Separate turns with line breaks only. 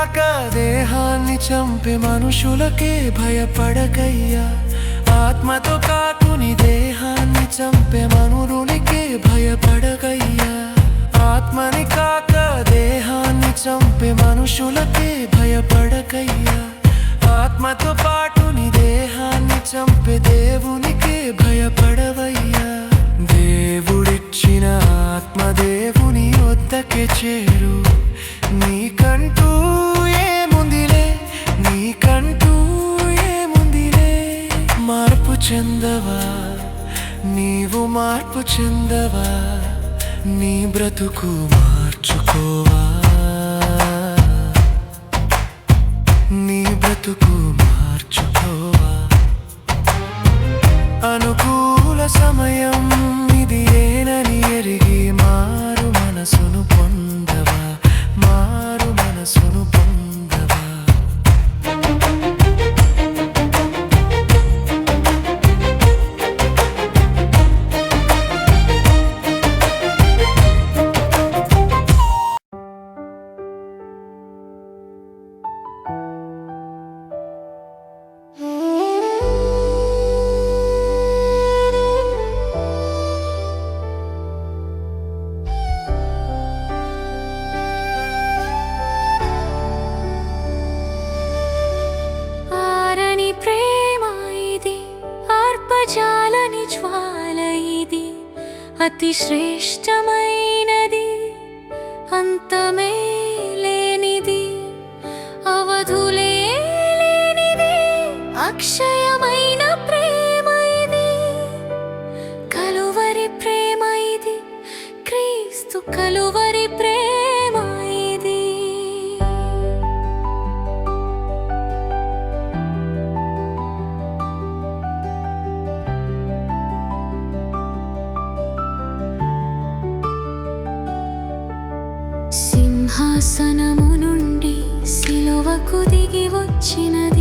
కాక దేహాన్ని చంపే మనుషులకే భయపడకయ్యా. ఆత్మతో కాకుని దేహాన్ని చంపే మనురునికే భయపడకయ్యా. ఆత్మని కాక దేహాన్ని చంపే మనుషులకే భయపడకయ్యా. ఆత్మతో పాటుని దేహాన్ని చంపే దేవునికే భయపడవయ్యా. దేవుడిచ్చిన ఆత్మ దేవుని వద్దకే చేరు. నీకంటూ ఏముందిలే, నీకంటూ ఏముందిలే. మార్పు చెందవా, నీవు మార్పు చెందవా, నీ బ్రతుకు మార్చుకోవా, నీ బ్రతుకు మార్చుకోవా. అనుకూల సమయం ఇది ఏనని ఎరిగి మారు మనసును పొందవా, మారు మనసును పొందవా.
జాలని జ్వాల ఇది అతి శ్రేష్టమైనది, అంతమే లేనిది, అవధులే లేనిది, అక్షయమైన ప్రేమ ఇది. కలువరి ప్రేమ ఇది, క్రీస్తు కలువరి ప్రేమ ఇది. సింహాసనము నుండి సిలువకు దిగి వచ్చినది